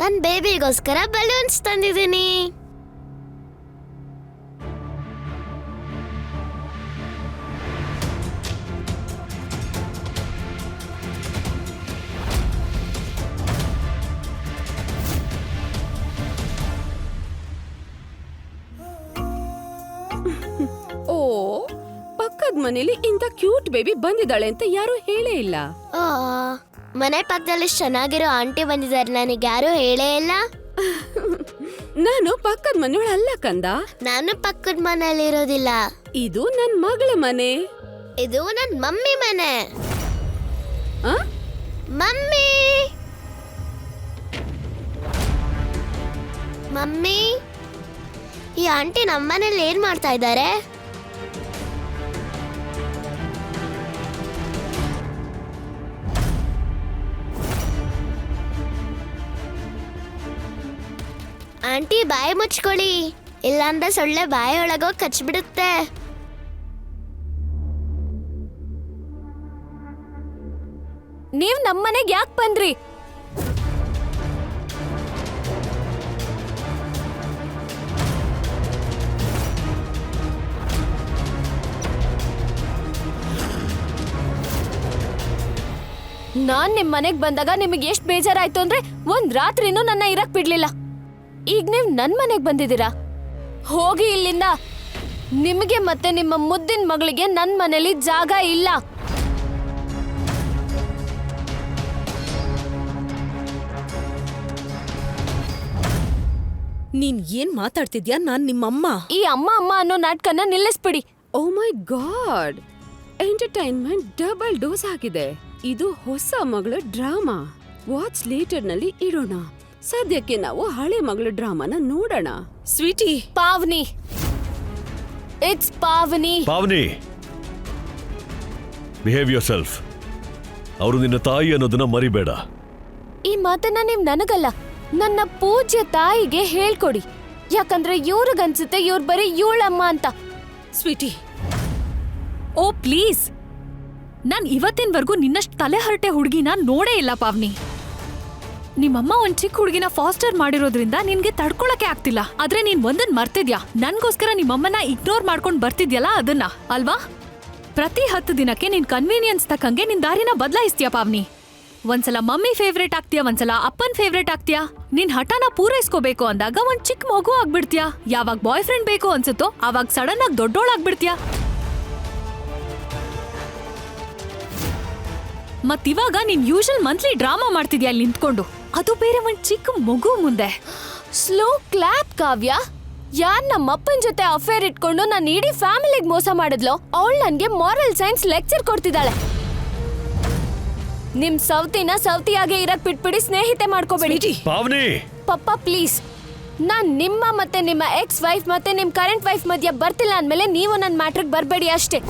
ನನ್ ಬೇಬಿಗೋಸ್ಕರ ಬಲೂನ್ಸ್ ತಂದಿದ್ದೀನಿ. ಓ, ಪಕ್ಕದ ಮನೇಲಿ ಇಂತ ಕ್ಯೂಟ್ ಬೇಬಿ ಬಂದಿದ್ದಾಳೆ ಅಂತ ಯಾರು ಹೇಳೇ ಇಲ್ಲ. ಆ, ಮನೆ ಪಕ್ಕದಲ್ಲಿ ಚೆನ್ನಾಗಿರೋ ಆಂಟಿ ಬಂದಿದ್ದಾರೆ, ನನಗೆ ಯಾರು ಹೇಳೇ ಇಲ್ಲ. ನಾನು ಪಕ್ಕದ ಮನೆಯೊಳಲ್ಲ ಕಂದ. ನಾನು ಪಕ್ಕದ ಮನೇಲಿ ಇರೋದಿಲ್ಲ. ಇದು ನನ್ ಮಗಳ ಮನೆ. ಇದು ನನ್ ಮಮ್ಮಿ ಮನೆ. ಆ? ಮಮ್ಮಿ ಮಮ್ಮಿ, ಈ ಆಂಟಿ ನಮ್ಮನೇಲಿ ಏನ್ ಮಾಡ್ತಾ ಇದ್ದಾರೆ? ಆಂಟಿ ಬಾಯಿ ಮುಚ್ಕೊಳ್ಳಿ, ಇಲ್ಲಾಂದ್ರೆ ಸೊಳ್ಳೆ ಬಾಯಿ ಒಳಗೋಗಿ ಕಚ್ಬಿಡುತ್ತೆ. ನೀವ್ ನಮ್ಮನೆಗ್ ಯಾಕೆ ಬಂದ್ರಿ? ನಾನ್ ನಿಮ್ ಮನೆಗ್ ಬಂದಾಗ ನಿಮಗೆ ಎಷ್ಟ್ ಬೇಜಾರಾಯ್ತು ಅಂದ್ರೆ ಒಂದ್ ರಾತ್ರಿನೂ ನನ್ನ ಇರಕ್ ಬಿಡ್ಲಿಲ್ಲ. ಈಗ ನೀವ್ ನನ್ ಮನೆಗ್ ಬಂದಿದ್ದೀರಾ? ಹೋಗಿ ಇಲ್ಲಿಂದ. ನಿಮಗೆ ಮತ್ತೆ ನಿಮ್ಮ ಮುದ್ದಿನ ಮಗಳಿಗೆ ನನ್ ಮನೇಲಿ ಜಾಗ ಇಲ್ಲ. ನೀನ್ ಏನ್ ಮಾತಾಡ್ತಿದ್ಯಾ? ನಾನ್ ನಿಮ್ಮಮ್ಮ. ಈ ಅಮ್ಮ ಅಮ್ಮ ಅನ್ನೋ ನಾಟಕನ ನಿಲ್ಲಿಸ್ಬಿಡಿ. ಓ ಮೈ ಗಾಡ್, ಎಂಟರ್ಟೈನ್ಮೆಂಟ್ ಡಬಲ್ ಡೋಸ್ ಆಗಿದೆ. ಇದು ಹೊಸ ಮಗಳ ಡ್ರಾಮಾ. ವಾಚ್ ಲೇಟರ್ ನಲ್ಲಿ ಇಡೋಣ. ಸದ್ಯಕ್ಕೆ ನಾವು ಹಳೆ ಮಗಳ ಡ್ರಾಮಾನ ನೋಡೋಣ. Sweetie, Pavani, it's Pavani. Pavani, behave yourself. ಅವರು ನಿನ್ನ ತಾಯಿ ಅನ್ನೋದನ್ನ ಮರಿಬೇಡ. ಈ ಮಾತನ್ನ ನೀವ್ ನನಗಲ್ಲ, ನನ್ನ ಪೂಜ್ಯ ತಾಯಿಗೆ ಹೇಳ್ಕೊಡಿ. ಯಾಕಂದ್ರೆ ಇವ್ರಿಗನ್ಸುತ್ತೆ ಇವ್ರು ಬರೀ ಇವಳಮ್ಮ ಅಂತ. Sweety, O please. ನಾನ್ ಇವತ್ತಿನವರೆಗೂ ನಿನ್ನಷ್ಟು ತಲೆ ಹರಟೆ ಹುಡುಗಿನ ನೋಡೇ ಇಲ್ಲ ಪಾವ್ನಿ. ನಿಮ್ಮಮ್ಮ ಒಂದ್ ಚಿಕ್ಕ ಹುಡುಗಿನ ಫಾಸ್ಟರ್ ಮಾಡಿರೋದ್ರಿಂದ ನಿನ್ಗೆ ತಡ್ಕೊಳಕ್ಕೆ ಆಗ್ತಿಲ್ಲ. ಆದ್ರೆ ನೀನ್ ಒಂದನ್ ಮರ್ತಿದ್ಯಾ, ನನ್ಗೋಸ್ಕರ ನಿಮ್ಮಮ್ಮನ ಇಗ್ನೋರ್ ಮಾಡ್ಕೊಂಡ್ ಬರ್ತಿದ್ಯಲ್ಲ ಅದನ್ನ ಅಲ್ವಾ? ಪ್ರತಿ 10 ದಿನಕ್ಕೆ ನಿನ್ ಕನ್ವೀನಿಯನ್ಸ್ ತಕ್ಕಂಗೆ ನಿನ್ ದಾರಿನ ಬದಲಾಯಿಸ್ತೀಯ ಪಾವ್ನಿ. ಒಂದ್ಸಲ ಮಮ್ಮಿ ಫೇವ್ರೇಟ್ ಆಗ್ತೀಯಾ, ಒಂದ್ಸಲ ಅಪ್ಪನ್ ಫೇವ್ರೇಟ್ ಆಗ್ತೀಯಾ. ನಿನ್ ಹಠನ ಪೂರೈಸ್ಕೋಬೇಕು ಅಂದಾಗ ಒಂದ್ ಚಿಕ್ಕ ಮಗು ಆಗ್ಬಿಡ್ತೀಯಾ. ಯಾವಾಗ ಬಾಯ್ ಫ್ರೆಂಡ್ ಬೇಕು ಅನ್ಸುತ್ತೋ ಅವಾಗ ಸಡನ್ ಆಗಿ ದೊಡ್ಡೋಳಾಗ್ಬಿಡ್ತೀಯಾ. ಮತ್ತಿವಾಗ ನೀನ್ ಯೂಶಲ್ ಮಂತ್ಲಿ ಡ್ರಾಮಾ ಮಾಡ್ತಿದ್ಯಾ ಅಲ್ಲಿ ನಿಂತ್ಕೊಂಡು, ಅದು ಬೇರೆ ಒಂದ್ ಚಿಕ್ಕ ಮಗು ಮುಂದೆ. ಸ್ಲೋ ಕ್ಲಾಪ್ ಕಾವ್ಯ. ಯಾರ್ ನಮ್ಮಪ್ಪನ್ ಜೊತೆ ಅಫೇರ್ ಇಟ್ಕೊಂಡು ನಾನು ಇಡೀ ಫ್ಯಾಮಿಲಿಗೆ ಮೋಸ ಮಾಡಿದ್ಲೋ ಅವಳು ನನ್ಗೆ ಮಾರಲ್ ಸೈನ್ಸ್ ಲೆಕ್ಚರ್ ಕೊಡ್ತಿದ್ದಾಳೆ. ನಿಮ್ ಸೌತಿನ ಸೌತಿಯಾಗೆ ಇರಕ್ ಬಿಟ್ಬಿಡಿ, ಸ್ನೇಹಿತೆ ಮಾಡ್ಕೋಬೇಡಿ. ಪಾವನಿ, ಪಪ್ಪ ಪ್ಲೀಸ್, ನಾನ್ ನಿಮ್ಮ ಮತ್ತೆ ನಿಮ್ಮ ಎಕ್ಸ್ ವೈಫ್ ಮತ್ತೆ ನಿಮ್ ಕರೆಂಟ್ ವೈಫ್ ಮಧ್ಯ ಬರ್ತಿಲ್ಲ ಅಂದ್ಮೇಲೆ ನೀವು ನನ್ ಮ್ಯಾಟ್ರಿಗ್ ಬರ್ಬೇಡಿ ಅಷ್ಟೇ.